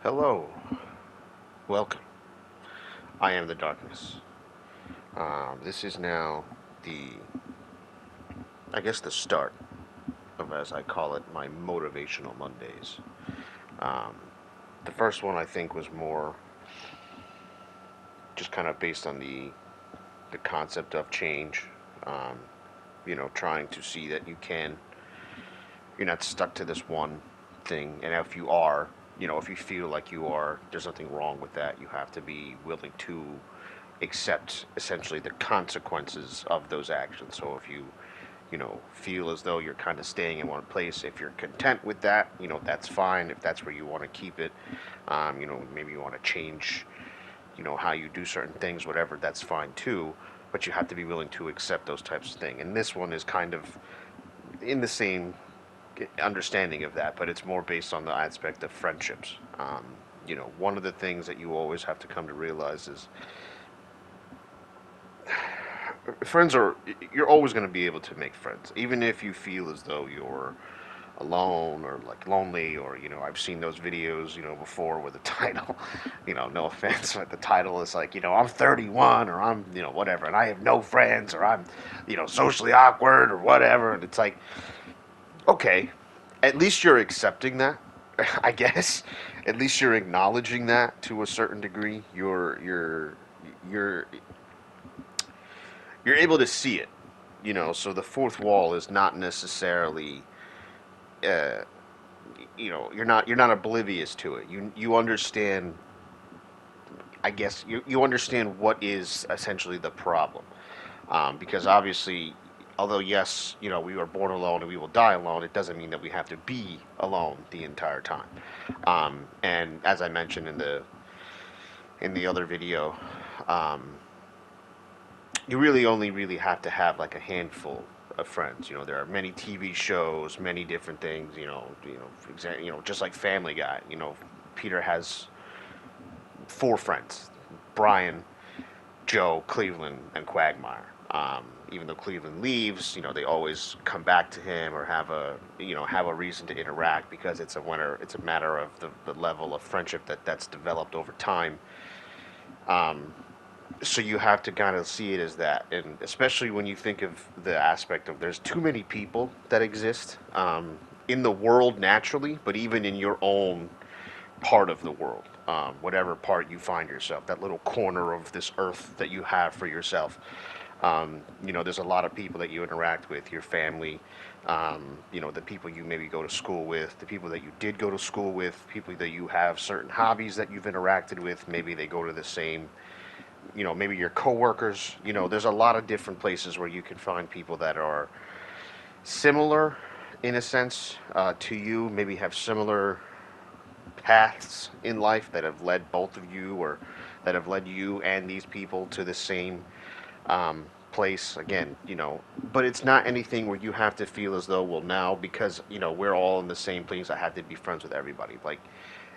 Hello, welcome. I am the darkness. This is now the, I guess, the start of, as I call it, my motivational Mondays. Um, the first one I think was more just kind of based on the concept of change. Um, trying to see that you're not stuck to this one thing, and if you are, if you feel like you are, there's nothing wrong with that. You have to be willing to accept essentially the consequences of those actions. So if you feel as though you're kind of staying in one place, if you're content with that, that's fine. If that's where you want to keep it, maybe you want to change, how you do certain things, whatever, that's fine too. But you have to be willing to accept those types of things. And this one is kind of in the same understanding of that, but it's more based on the aspect of friendships. One of the things that you always have to come to realize is friends are you're always going to be able to make friends, even if you feel as though you're alone or like lonely, or I've seen those videos before with the title, no offense, but the title is like, I'm 31, or I'm whatever, and I have no friends, or I'm socially awkward or whatever, and it's like, okay, at least you're accepting that. I guess at least you're acknowledging that to a certain degree. You're able to see it, so the fourth wall is not necessarily, uh, you're not oblivious to it. You understand. I guess you understand what is essentially the problem, because obviously, although yes, we were born alone and we will die alone, it doesn't mean that we have to be alone the entire time. And as I mentioned in the other video, um, you really only really have to have like a handful of friends. There are many TV shows, many different things. For example, just like Family Guy. Peter has four friends: Brian, Joe, Cleveland, and Quagmire. Even though Cleveland leaves, they always come back to him or have a reason to interact, because it's a matter of the level of friendship that's developed over time. Um, so you have to kind of see it as that, and especially when you think of the aspect of there's too many people that exist, in the world naturally, but even in your own part of the world, whatever part you find yourself, that little corner of this earth that you have for yourself. There's a lot of people that you interact with, your family, the people you maybe go to school with, the people that you did go to school with, people that you have certain hobbies that you've interacted with. Maybe they go to the same, maybe your coworkers. There's a lot of different places where you can find people that are similar in a sense, to you, maybe have similar paths in life that have led both of you, or that have led you and these people to the same, place again. But it's not anything where you have to feel as though, well, now because we're all in the same place, I have to be friends with everybody. Like,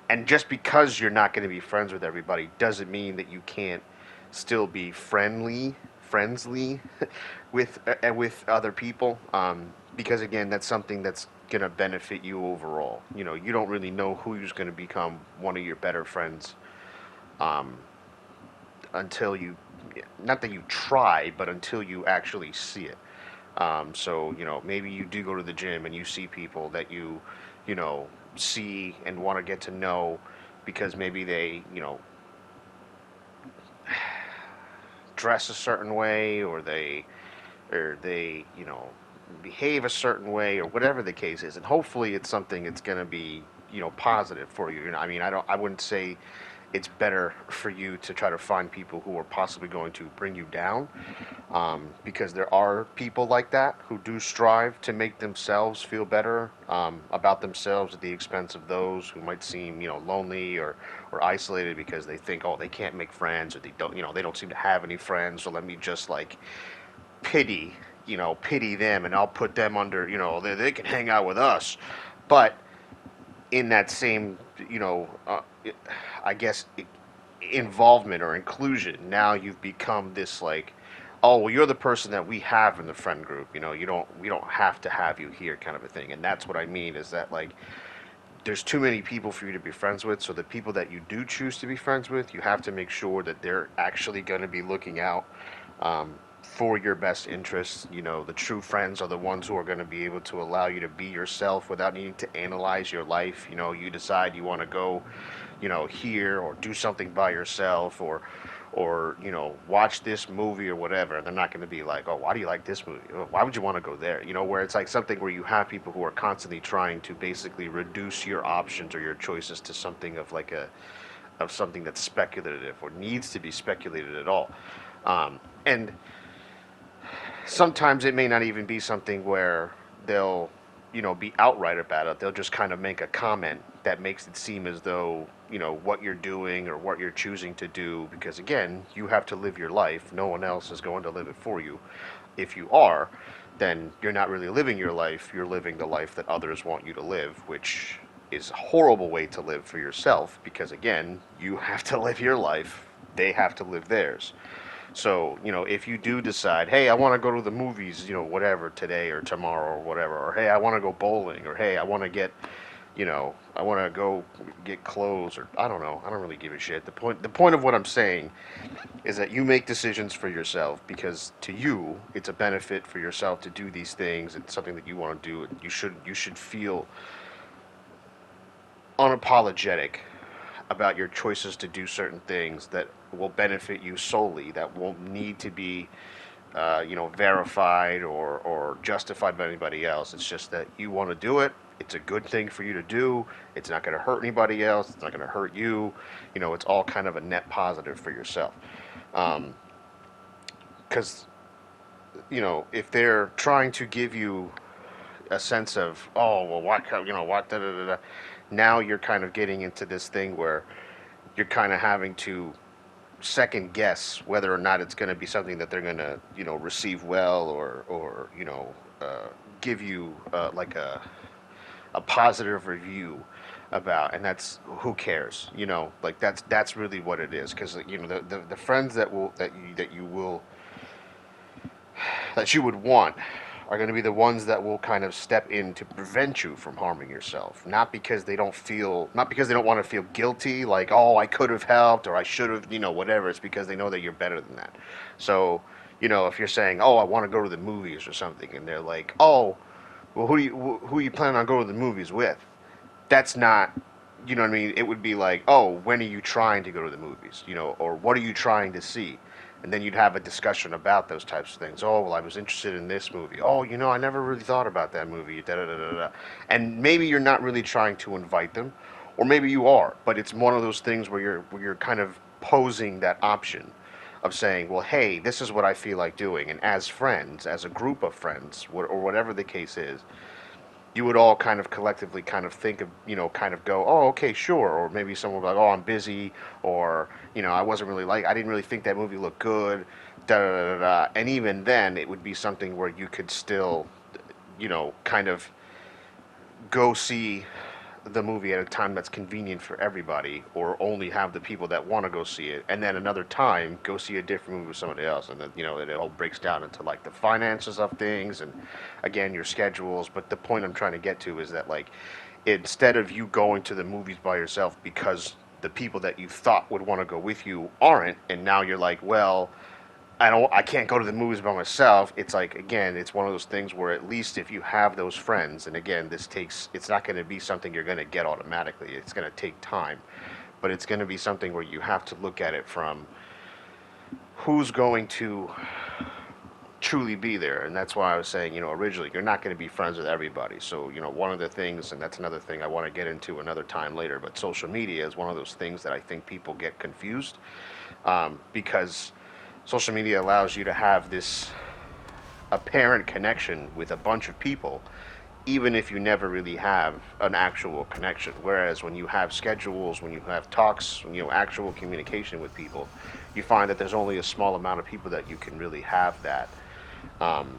and just because you're not going to be friends with everybody doesn't mean that you can't still be friendly with other people. Because again, that's something that's going to benefit you overall. You don't really know who's going to become one of your better friends, um, until you, not that you try, but until you actually see it. So maybe you do go to the gym and you see people that you know, see and want to get to know, because maybe they, dress a certain way, or they behave a certain way, or whatever the case is, and hopefully it's something that's going to be positive for you. I mean, I wouldn't say it's better for you to try to find people who are possibly going to bring you down, because there are people like that who do strive to make themselves feel better, about themselves at the expense of those who might seem lonely, or isolated, because they think, oh, they can't make friends, or they don't seem to have any friends, so let me just like pity pity them, and I'll put them under, they can hang out with us. But in that same, I guess, involvement or inclusion, now you've become this like, oh, well, you're the person that we have in the friend group. We don't have to have you here, kind of a thing. And that's what I mean, is that like, there's too many people for you to be friends with. So the people that you do choose to be friends with, you have to make sure that they're actually going to be looking out for your best interests. You know, the true friends are the ones who are going to be able to allow you to be yourself without needing to analyze your life. You know, you decide you want to go, you know, here or do something by yourself, or you know, watch this movie or whatever. They're not going to be like, oh, why do you like this movie? Oh, why would you want to go there? You know, where it's like something where you have people who are constantly trying to basically reduce your options or your choices to something of like a of something that's speculative or needs to be speculated at all. And sometimes it may not even be something where they'll, you know, be outright about it. They'll just kind of make a comment that makes it seem as though, you know, what you're doing or what you're choosing to do, because again, you have to live your life. No one else is going to live it for you. If you are, then you're not really living your life. You're living the life that others want you to live, which is a horrible way to live for yourself, because again, you have to live your life. They have to live theirs. So, you know, if you do decide, hey, I want to go to the movies, you know, whatever, today or tomorrow or whatever, or hey, I want to go bowling, or hey, I want to get, you know, I want to go get clothes, or I don't know, I don't really give a shit. The point of what I'm saying is that you make decisions for yourself, because to you, it's a benefit for yourself to do these things. It's something that you want to do. You should feel unapologetic about your choices to do certain things that will benefit you solely, that won't need to be, you know, verified or justified by anybody else. It's just that you want to do it. It's a good thing for you to do. It's not going to hurt anybody else. It's not going to hurt you. You know, it's all kind of a net positive for yourself. Because, you know, if they're trying to give you a sense of, oh, well, what, you know, what, da da da da, now you're kind of getting into this thing where you're kind of having to second guess whether or not it's going to be something that they're going to, you know, receive well, or you know, give you like a positive review about. And that's, who cares, you know, like that's really what it is. Because you know, the friends that you would want are going to be the ones that will kind of step in to prevent you from harming yourself. Not because they don't want to feel guilty, like, oh, I could have helped or I should have, you know, whatever. It's because they know that you're better than that. So, you know, if you're saying, oh, I want to go to the movies or something, and they're like, oh, well, who are you planning on going to the movies with? That's not, you know what I mean? It would be like, oh, when are you trying to go to the movies? You know, or what are you trying to see? And then you'd have a discussion about those types of things. Oh, well, I was interested in this movie. Oh, you know, I never really thought about that movie. Da da da da da. And maybe you're not really trying to invite them, or maybe you are. But it's one of those things where you're kind of posing that option of saying, well, hey, this is what I feel like doing. And as friends, as a group of friends, or whatever the case is, you would all kind of collectively kind of think of, you know, kind of go, oh, okay, sure. Or maybe someone would be like, oh, I'm busy, or, you know, I didn't really think that movie looked good, da da da da da. And even then, it would be something where you could still, you know, kind of go see the movie at a time that's convenient for everybody, or only have the people that want to go see it, and then another time go see a different movie with somebody else. And then, you know, it all breaks down into like the finances of things, and again, your schedules. But the point I'm trying to get to is that, like, instead of you going to the movies by yourself because the people that you thought would want to go with you aren't, and now you're like, well, I can't go to the movies by myself. It's like, again, it's one of those things where at least if you have those friends, and again, it's not going to be something you're going to get automatically. It's going to take time, but it's going to be something where you have to look at it from who's going to truly be there. And that's why I was saying, you know, originally, you're not going to be friends with everybody. So, you know, one of the things, and that's another thing I want to get into another time later, but social media is one of those things that I think people get confused, because social media allows you to have this apparent connection with a bunch of people, even if you never really have an actual connection. Whereas when you have schedules, when you have talks, you know, actual communication with people, you find that there's only a small amount of people that you can really have um,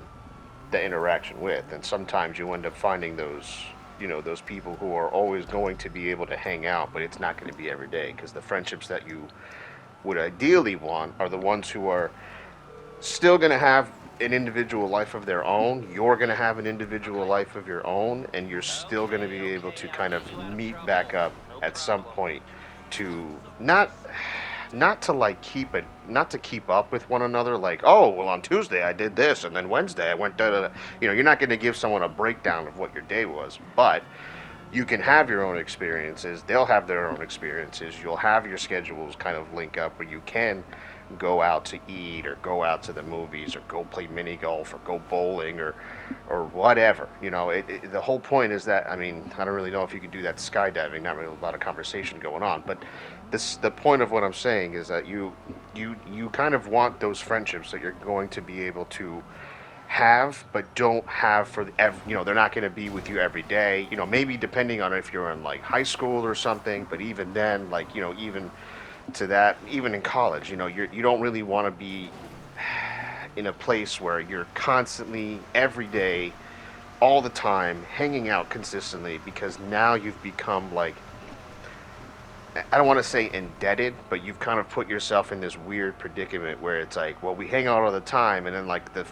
that interaction with. And sometimes you end up finding those, you know, those people who are always going to be able to hang out, but it's not going to be every day, because the friendships that you would ideally want are the ones who are still going to have an individual life of their own. You're going to have an individual life of your own, and you're still going to be able to kind of meet back up at some point to not to like keep it not to keep up with one another, like, oh well, on Tuesday I did this and then Wednesday I went da da da. You're not going to give someone a breakdown of what your day was, but you can have your own experiences. They'll have their own experiences. You'll have your schedules kind of link up where you can go out to eat or go out to the movies or go play mini golf or go bowling or whatever. The whole point is that, I mean, I don't really know if you can do that skydiving. Not really a lot of conversation going on, but the point of what I'm saying is that you kind of want those friendships that you're going to be able to have but don't have for they're not going to be with you every day, maybe depending on if you're in like high school or something, but even then, like, even to that, even in college, you don't really want to be in a place where you're constantly every day all the time hanging out consistently, because now you've become like, I don't want to say indebted, but you've kind of put yourself in this weird predicament where it's like, well, we hang out all the time, and then like the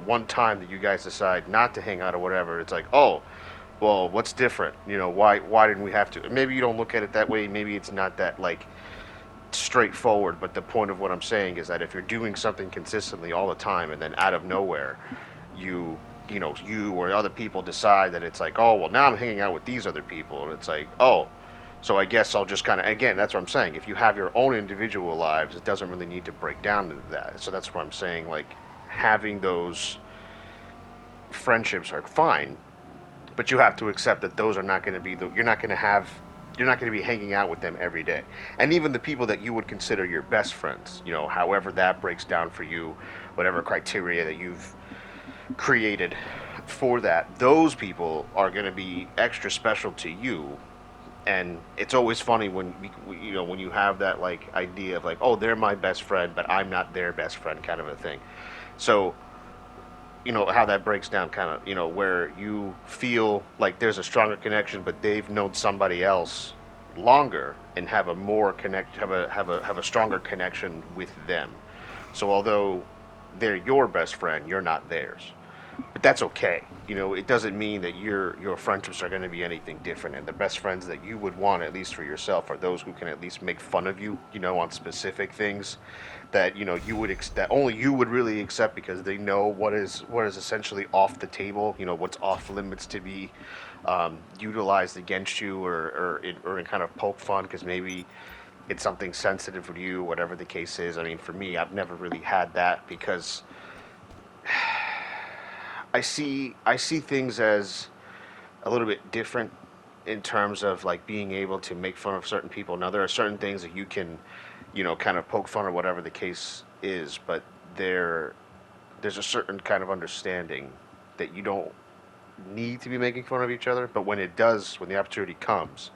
one time that you guys decide not to hang out or whatever, it's like, oh, well, what's different? Why didn't we have to? Maybe you don't look at it that way. Maybe it's not that like straightforward. But the point of what I'm saying is that if you're doing something consistently all the time, and then out of nowhere, you or other people decide that it's like, oh, well, now I'm hanging out with these other people, and it's like, oh, so I guess I'll just kind of, again, that's what I'm saying. If you have your own individual lives, it doesn't really need to break down into that. So that's what I'm saying. Like, having those friendships are fine, but you have to accept that those are not going to be you're not going to be hanging out with them every day. And even the people that you would consider your best friends, however that breaks down for you, whatever criteria that you've created for that, those people are going to be extra special to you. And it's always funny when you have that like idea of like, oh, they're my best friend but I'm not their best friend, kind of a thing. So how that breaks down, kind of, where you feel like there's a stronger connection, but they've known somebody else longer and have a more connect have a stronger connection with them. So although they're your best friend, you're not theirs, but that's okay. It doesn't mean that your friendships are going to be anything different. And the best friends that you would want, at least for yourself, are those who can at least make fun of you, on specific things that that only you would really accept, because they know what is essentially off the table, what's off limits to be utilized against you, or in kind of poke fun, because maybe it's something sensitive for you, whatever the case is. I mean, for me, I've never really had that, because I see things as a little bit different in terms of like being able to make fun of certain people. Now there are certain things that you can, kind of poke fun or whatever the case is, but there's a certain kind of understanding that you don't need to be making fun of each other, but when the opportunity comes,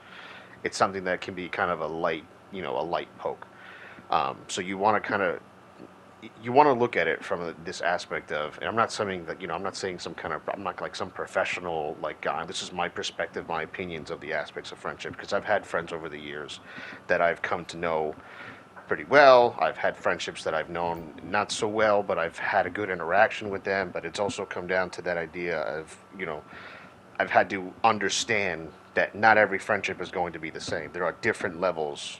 it's something that can be kind of a light poke. So you want to look at it from this aspect of, and I'm not saying that, I'm not like some professional like guy. This is my perspective, my opinions of the aspects of friendship, because I've had friends over the years that I've come to know pretty well. I've had friendships that I've known not so well, but I've had a good interaction with them. But it's also come down to that idea of, I've had to understand that not every friendship is going to be the same. There are different levels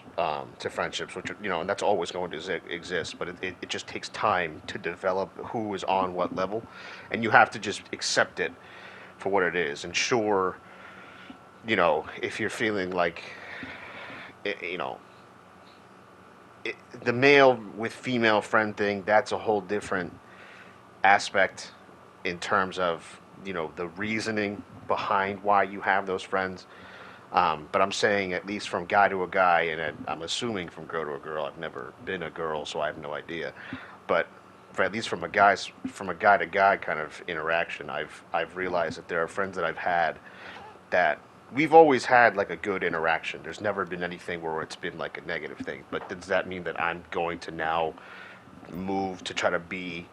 to friendships, which and that's always going to exist. But it just takes time to develop who is on what level, and you have to just accept it for what it is. And sure, if you're feeling like, you know, the male with female friend thing, that's a whole different aspect in terms of the reasoning behind why you have those friends. But I'm saying, at least from guy to a guy, and I'm assuming from girl to a girl. I've never been a girl, so I have no idea. But at least from a guy to guy kind of interaction, I've realized that there are friends that I've had that we've always had like a good interaction. There's never been anything where it's been like a negative thing. But does that mean that I'm going to now move to try to be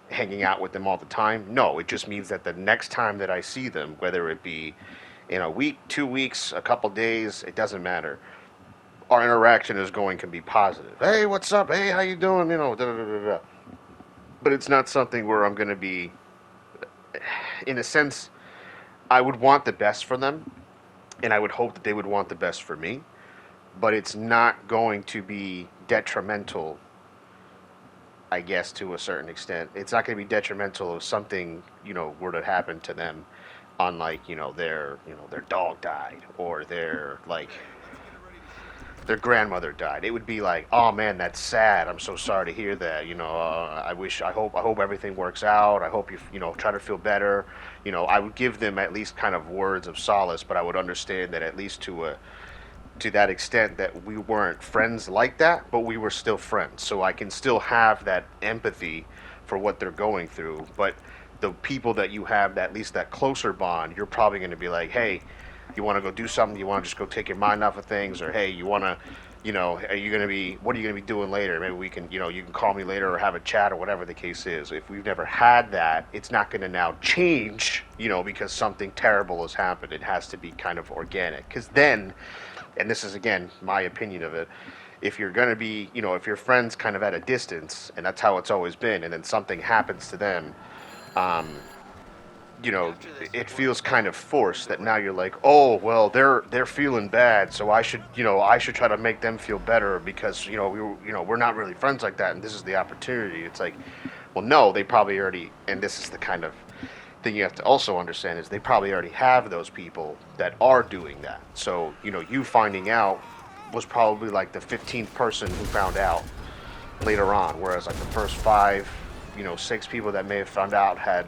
hanging out with them all the time? No, it just means that the next time that I see them, whether it be in a week, 2 weeks, a couple days, it doesn't matter. Our interaction is going to be positive. Hey, what's up? Hey, how you doing? Da da da da. but it's not something where I'm going to be, in a sense, I would want the best for them, and I would hope that they would want the best for me, but it's not going to be detrimental, I guess, to a certain extent. It's not going to be detrimental if something, were to happen to them, on like, their dog died, or their grandmother died. It would be like, oh man, that's sad. I'm so sorry to hear that. I hope everything works out. I hope you try to feel better. I would give them at least kind of words of solace, but I would understand that at least to that extent that we weren't friends like that, but we were still friends. So I can still have that empathy for what they're going through. But the people that you have that, at least that closer bond, you're probably going to be like, hey, you want to go do something? You want to just go take your mind off of things? Or hey, you want to, are you going to be, what are you going to be doing later? Maybe we can, you can call me later or have a chat or whatever the case is. If we've never had that, it's not going to now change, because something terrible has happened. It has to be kind of organic. Because then, and this is again my opinion of it, if you're going to be, if your friend's kind of at a distance, and that's how it's always been, and then something happens to them, um, it feels kind of forced that now you're like, oh, well, they're feeling bad, so I should try to make them feel better because we're not really friends like that, and this is the opportunity. It's like, well, no, they probably already, and this is the kind of thing you have to also understand is they probably already have those people that are doing that. So you finding out was probably like the 15th person who found out later on, whereas like the first five, six people that may have found out had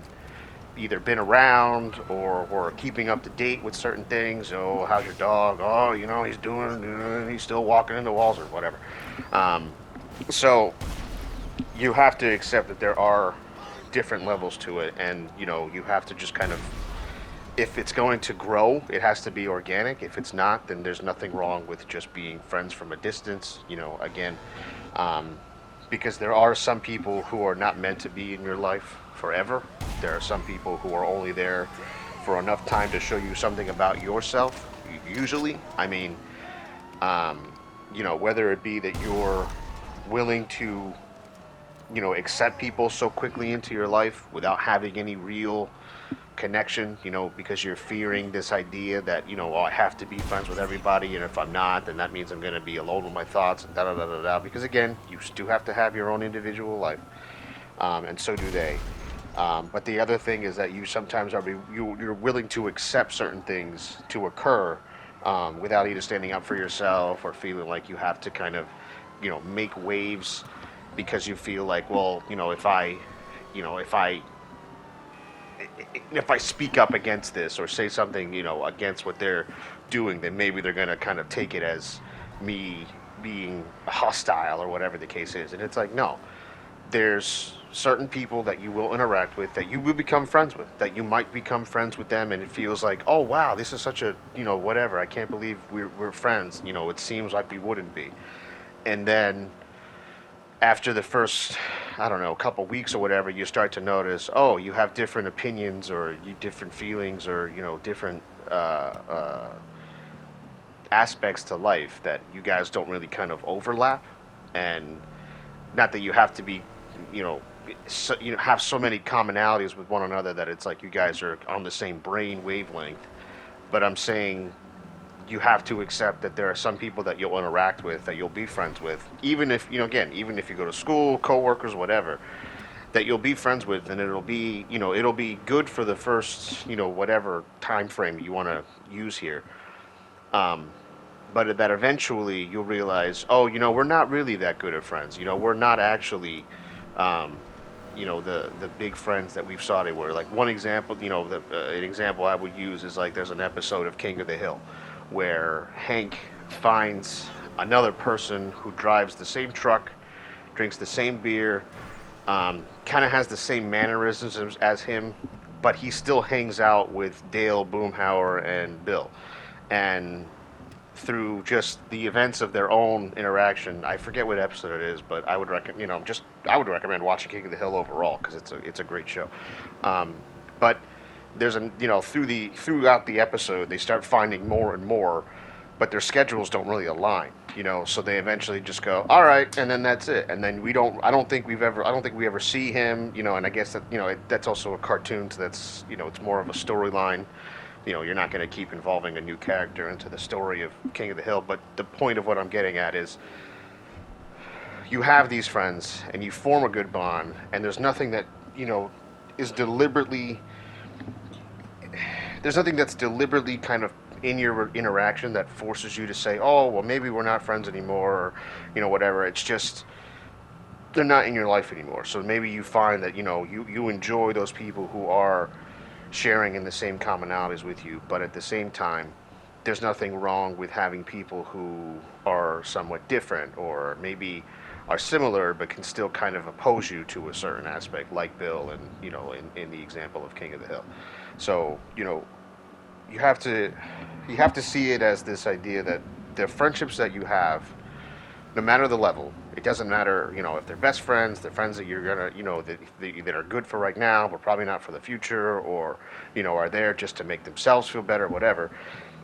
either been around or keeping up to date with certain things. Oh, how's your dog? Oh, he's still walking into walls or whatever. So you have to accept that there are different levels to it, and you have to just kind of, if it's going to grow, it has to be organic. If it's not, then there's nothing wrong with just being friends from a distance. Again, because there are some people who are not meant to be in your life forever. There are some people who are only there for enough time to show you something about yourself. Usually, I mean, whether it be that you're willing to, accept people so quickly into your life without having any real connection, because you're fearing this idea that, oh, I have to be friends with everybody, and if I'm not, then that means I'm going to be alone with my thoughts, and da da da da da. Because again, you do have to have your own individual life, and so do they. But the other thing is that you sometimes you're willing to accept certain things to occur, without either standing up for yourself or feeling like you have to kind of, make waves because you feel like, well, if I speak up against this or say something, against what they're doing, then maybe they're going to kind of take it as me being hostile or whatever the case is. And it's like, no, there's certain people that you will interact with, that you will become friends with, that you might become friends with them, and it feels like, oh wow, this is such a, whatever, I can't believe we're friends. It seems like we wouldn't be. And then after the first, I don't know, couple weeks or whatever, you start to notice, oh, you have different opinions or different feelings or different aspects to life that you guys don't really kind of overlap. And not that you have to be, have so many commonalities with one another that it's like you guys are on the same brain wavelength, but I'm saying you have to accept that there are some people that you'll interact with, that you'll be friends with, even if, again, even if you go to school, coworkers, whatever, that you'll be friends with, and it'll be, it'll be good for the first, whatever time frame you want to use here. But that eventually you'll realize, oh, we're not really that good of friends. We're not actually, the big friends that we've thought they were. Like one example, an example I would use is like there's an episode of King of the Hill where Hank finds another person who drives the same truck, drinks the same beer, kind of has the same mannerisms as him, but he still hangs out with Dale, Boomhauer, and Bill. And through just the events of their own interaction, I forget what episode it is, but I would I would recommend watching King of the Hill overall because it's a great show. But there's throughout the episode they start finding more and more but their schedules don't really align, so they eventually just go, all right, and then that's it. And then I don't think we ever see him, and I guess that, that's also a cartoon, so that's, it's more of a storyline. You're not going to keep involving a new character into the story of King of the Hill, but the point of what I'm getting at is you have these friends and you form a good bond, and there's nothing that, is deliberately, there's nothing that's deliberately kind of in your interaction that forces you to say, oh, well, maybe we're not friends anymore, or, whatever. It's just, they're not in your life anymore. So maybe you find that, you enjoy those people who are sharing in the same commonalities with you, but at the same time, there's nothing wrong with having people who are somewhat different, or maybe are similar but can still kind of oppose you to a certain aspect, like Bill and, in the example of King of the Hill. So, you have to see it as this idea that the friendships that you have, no matter the level, it doesn't matter, if they're best friends, they're friends that you're gonna, that are good for right now, but probably not for the future, or, are there just to make themselves feel better, whatever.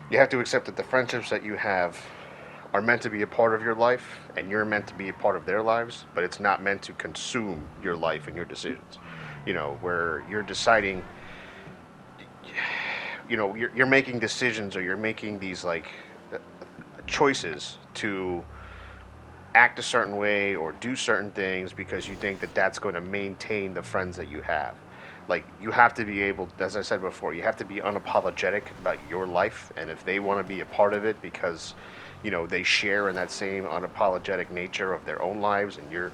You have to accept that the friendships that you have are meant to be a part of your life, and you're meant to be a part of their lives, but it's not meant to consume your life and your decisions. Where you're deciding, you're making decisions, or you're making these choices to act a certain way or do certain things because you think that that's going to maintain the friends that you have. Like, you have to be able, as I said before, you have to be unapologetic about your life, and if they want to be a part of it because they share in that same unapologetic nature of their own lives, and you're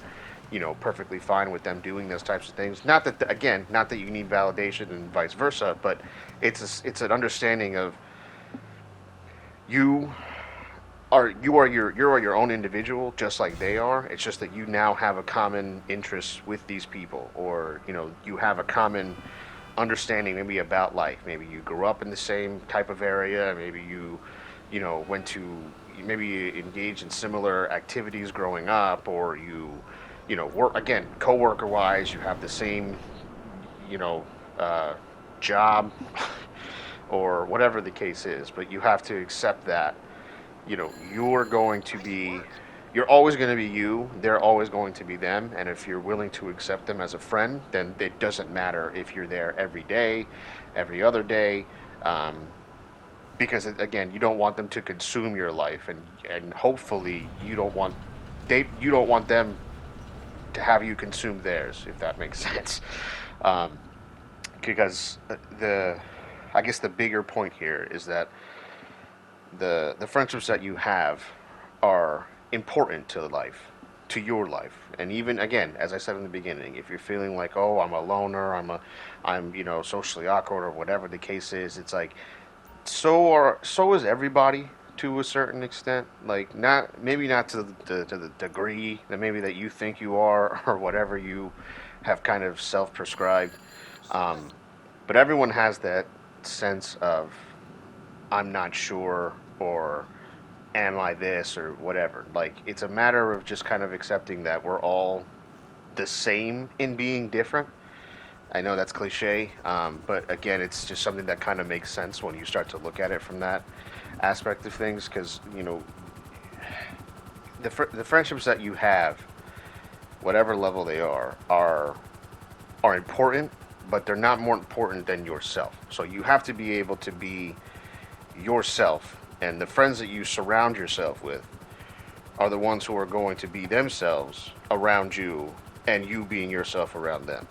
perfectly fine with them doing those types of things. Not that you need validation and vice versa, but it's an understanding of you are your own individual, just like they are. It's just that you now have a common interest with these people, or you have a common understanding maybe about life. Maybe you grew up in the same type of area. Maybe you went to, maybe you engaged in similar activities growing up, or work, again, coworker wise, you have the same job or whatever the case is. But you have to accept that you're always going to be you, they're always going to be them, and if you're willing to accept them as a friend, then it doesn't matter if you're there every day, every other day, because again, you don't want them to consume your life, and hopefully you don't want them to have you consume theirs, if that makes sense. Because I guess the bigger point here is that the friendships that you have are important to your life. And even, again, as I said in the beginning, if you're feeling like, oh, I'm a loner, I'm socially awkward, or whatever the case is, it's like, so is everybody to a certain extent. Like, maybe not to the degree that maybe that you think you are, or whatever you have kind of self-prescribed. But everyone has that sense of, I'm not sure, or am I this, or whatever. Like, it's a matter of just kind of accepting that we're all the same in being different. I know that's cliche, but again, it's just something that kind of makes sense when you start to look at it from that aspect of things, because the friendships that you have, whatever level they are important, but they're not more important than yourself. So you have to be able to be yourself, and the friends that you surround yourself with are the ones who are going to be themselves around you, and you being yourself around them.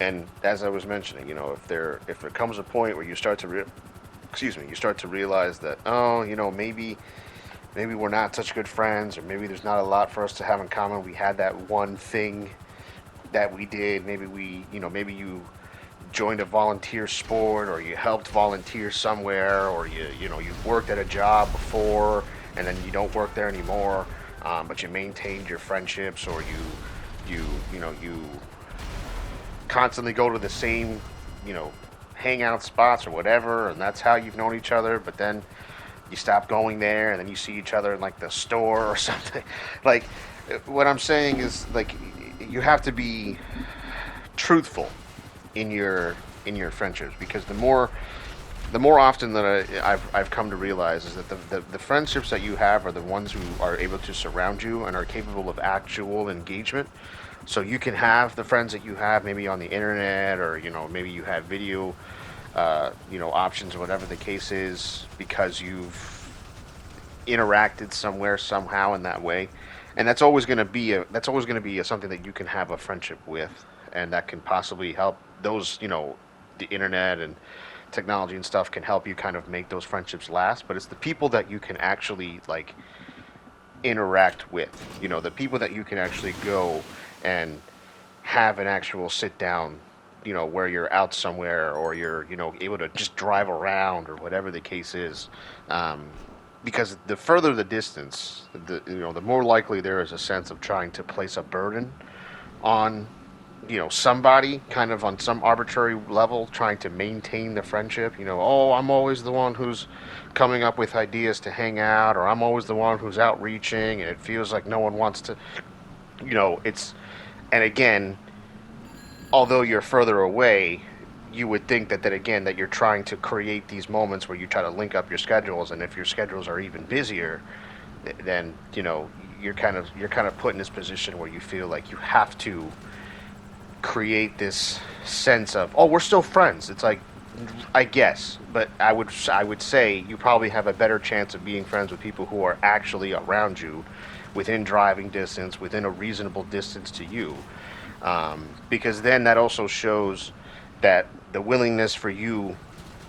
And as I was mentioning, if there comes a point where you start to realize that, oh, maybe we're not such good friends, or maybe there's not a lot for us to have in common. We had that one thing that we did. Maybe you joined a volunteer sport, or you helped volunteer somewhere, or you've worked at a job before and then you don't work there anymore, but you maintained your friendships, or you constantly go to the same hangout spots or whatever, and that's how you've known each other. But then you stop going there, and then you see each other in like the store or something. Like, what I'm saying is, like, you have to be truthful in your friendships, because the more the more often that I've come to realize is that the friendships that you have are the ones who are able to surround you and are capable of actual engagement. So you can have the friends that you have maybe on the internet, or maybe you have video options or whatever the case is, because you've interacted somewhere somehow in that way, and that's always going to be something that you can have a friendship with, and that can possibly help those the internet and technology and stuff can help you kind of make those friendships last. But it's the people that you can actually like interact with, the people that you can actually go and have an actual sit down, where you're out somewhere, or you're, able to just drive around or whatever the case is. Um, because the further the distance, the more likely there is a sense of trying to place a burden on, somebody, kind of on some arbitrary level, trying to maintain the friendship. Oh, I'm always the one who's coming up with ideas to hang out, or I'm always the one who's outreaching, and it feels like no one wants to, it's, and again, although you're further away, you would think that again that you're trying to create these moments where you try to link up your schedules, and if your schedules are even busier, then you're kind of put in this position where you feel like you have to create this sense of, oh, we're still friends. It's like, I guess, but I would say you probably have a better chance of being friends with people who are actually around you, within driving distance, within a reasonable distance to you, because then that also shows that the willingness for you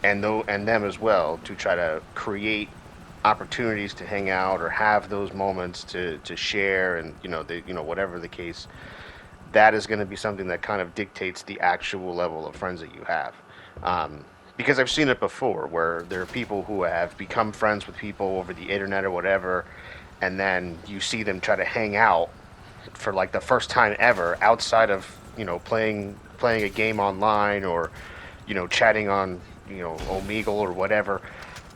and them as well to try to create opportunities to hang out or have those moments to share, and whatever the case, that is going to be something that kind of dictates the actual level of friends that you have. Because I've seen it before, where there are people who have become friends with people over the internet or whatever, and then you see them try to hang out for like the first time ever, outside of playing a game online, or chatting on Omegle or whatever,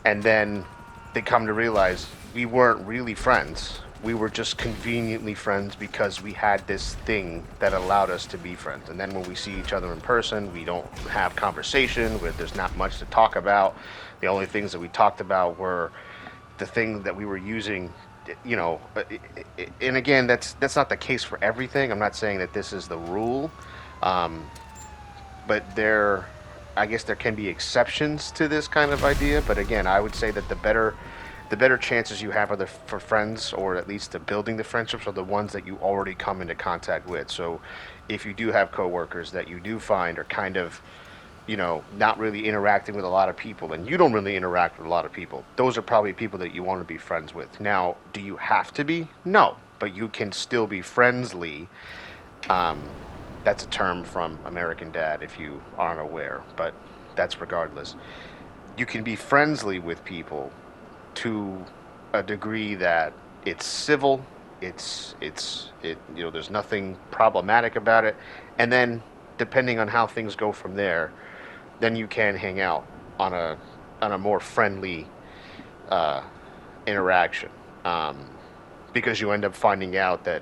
and then they come to realize we weren't really friends. We were just conveniently friends because we had this thing that allowed us to be friends. And then when we see each other in person, we don't have conversation. Where there's not much to talk about. The only things that we talked about were the thing that we were using. And again, that's not the case for everything. I'm not saying that this is the rule, um, but I guess there can be exceptions to this kind of idea. But again, I would say that the better chances you have for friends, or at least to building the friendships, are the ones that you already come into contact with. So if you do have coworkers that you do find are kind of, not really interacting with a lot of people, and you don't really interact with a lot of people, those are probably people that you want to be friends with. Now, do you have to be? No, but you can still be friendly. Um, that's a term from American Dad, if you aren't aware, but that's regardless. You can be friendly with people to a degree that it's civil, there's nothing problematic about it, and then depending on how things go from there, then you can hang out on a more friendly uh, interaction, um, because you end up finding out that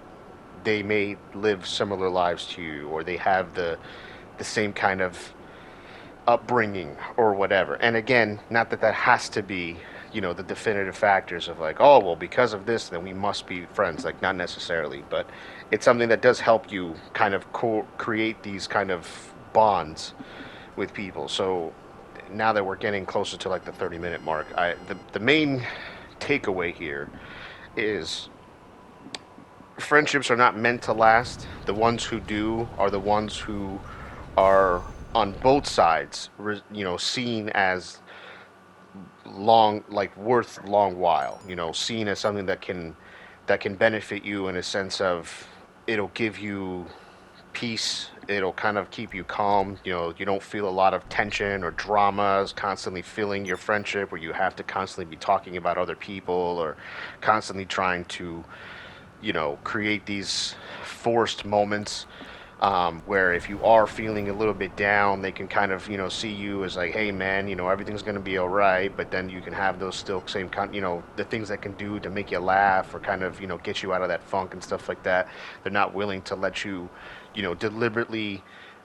they may live similar lives to you, or they have the same kind of upbringing or whatever. And again, not that that has to be, the definitive factors of like, oh, well, because of this, then we must be friends. Like, not necessarily, but it's something that does help you kind of create these kind of bonds with people. So now that we're getting closer to like the 30-minute mark, the main takeaway here is friendships are not meant to last. The ones who do are the ones who are on both sides, seen as long, like worth long while, seen as something that can benefit you in a sense of, it'll give you peace, it'll kind of keep you calm, you don't feel a lot of tension or dramas constantly filling your friendship, where you have to constantly be talking about other people, or constantly trying to create these forced moments, where if you are feeling a little bit down, they can kind of, see you as like, hey man, everything's gonna be all right. But then you can have those still same the things that can do to make you laugh, or kind of, get you out of that funk and stuff like that. They're not willing to let you, deliberately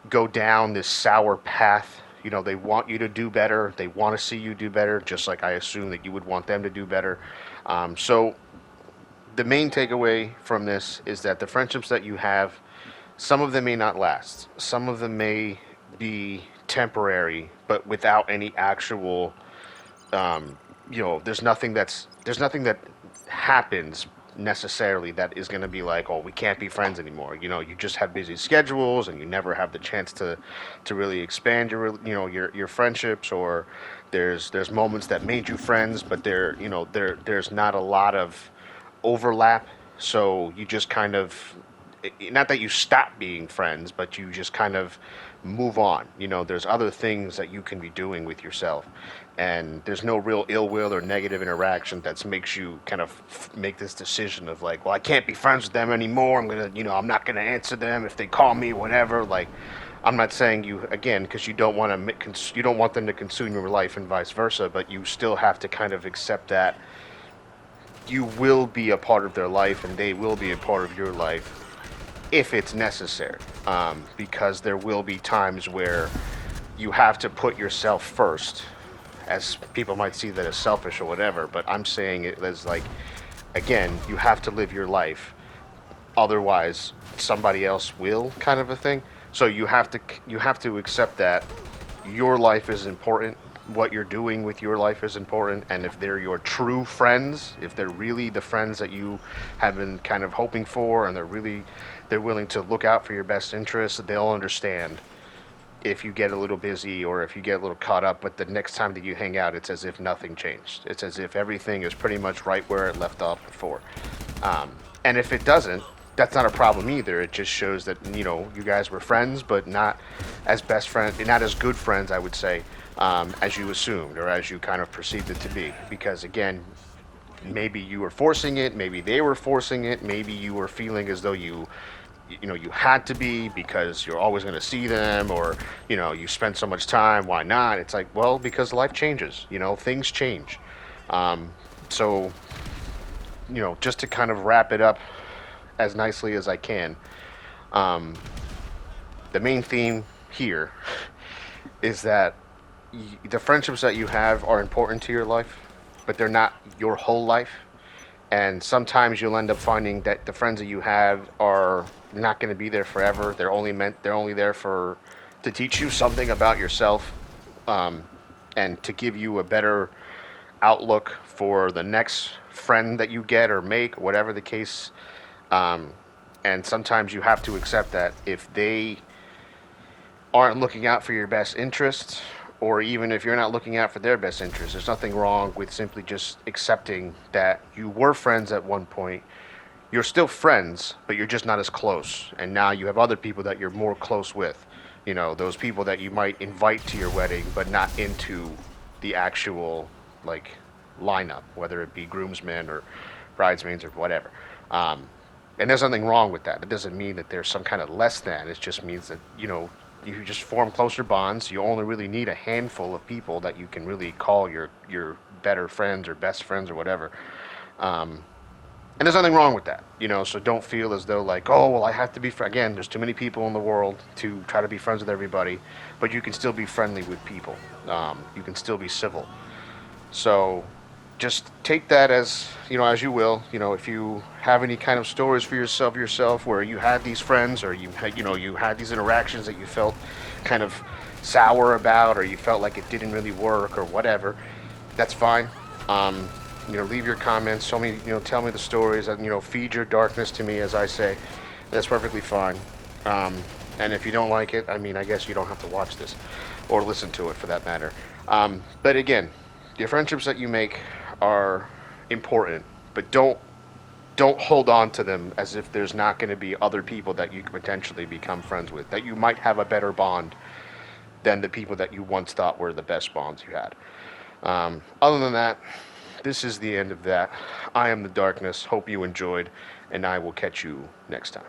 go down this sour path, You know, they want you to do better. They want to see you do better, just like I assume that you would want them to do better. So the main takeaway from this is that the friendships that you have, some of them may not last. Some of them may be temporary, but without any actual, there's nothing that happens necessarily that is going to be like, oh, we can't be friends anymore. You know, you just have busy schedules and you never have the chance to really expand your friendships, or there's moments that made you friends, but there's not a lot of overlap. So you just kind of, not that you stop being friends, but you just kind of move on. You know, there's other things that you can be doing with yourself, and there's no real ill will or negative interaction that makes you kind of make this decision of like, well, I can't be friends with them anymore. I'm not gonna answer them if they call me, whatever. Like, I'm not saying you again because you don't want them to consume your life and vice versa, but you still have to kind of accept that you will be a part of their life and they will be a part of your life if it's necessary, because there will be times where you have to put yourself first, as people might see that as selfish or whatever, but I'm saying it as like, again, you have to live your life, otherwise somebody else will, kind of a thing. So you have to accept that your life is important, what you're doing with your life is important, and if they're your true friends, if they're really the friends that you have been kind of hoping for, and they're willing to look out for your best interests, they'll understand if you get a little busy or if you get a little caught up, but the next time that you hang out, it's as if nothing changed. It's as if everything is pretty much right where it left off before. And if it doesn't, that's not a problem either. It just shows that, you guys were friends, but not as best friends, not as good friends, I would say, as you assumed or as you kind of perceived it to be. Because again, maybe you were forcing it, maybe they were forcing it, maybe you were feeling as though you had to be because you're always going to see them, or you spend so much time, why not? It's like, well, because life changes, things change. So just to kind of wrap it up as nicely as I can, the main theme here is that the friendships that you have are important to your life, but they're not your whole life. And sometimes you'll end up finding that the friends that you have are not going to be there forever. They're only there to teach you something about yourself, and to give you a better outlook for the next friend that you get or make, whatever the case. And sometimes you have to accept that if they aren't looking out for your best interests, or even if you're not looking out for their best interests, there's nothing wrong with simply just accepting that you were friends at one point. You're still friends, but you're just not as close. And now you have other people that you're more close with. Those people that you might invite to your wedding, but not into the actual, like, lineup, whether it be groomsmen or bridesmaids or whatever. And there's nothing wrong with that. It doesn't mean that there's some kind of less than. It just means that, you just form closer bonds. You only really need a handful of people that you can really call your better friends or best friends or whatever. And there's nothing wrong with that, so don't feel as though like, oh, well, I have to be again, there's too many people in the world to try to be friends with everybody, but you can still be friendly with people. You can still be civil. So just take that as you will. If you have any kind of stories for yourself where you had these friends, or you had these interactions that you felt kind of sour about, or you felt like it didn't really work or whatever, that's fine. Leave your comments, tell me the stories, and feed your darkness to me, as I say. That's perfectly fine. And if you don't like it, I guess you don't have to watch this or listen to it for that matter. But again, your friendships that you make are important, but don't hold on to them as if there's not going to be other people that you could potentially become friends with, that you might have a better bond than the people that you once thought were the best bonds you had. Other than that, this is the end of that. I am the darkness. Hope you enjoyed, and I will catch you next time.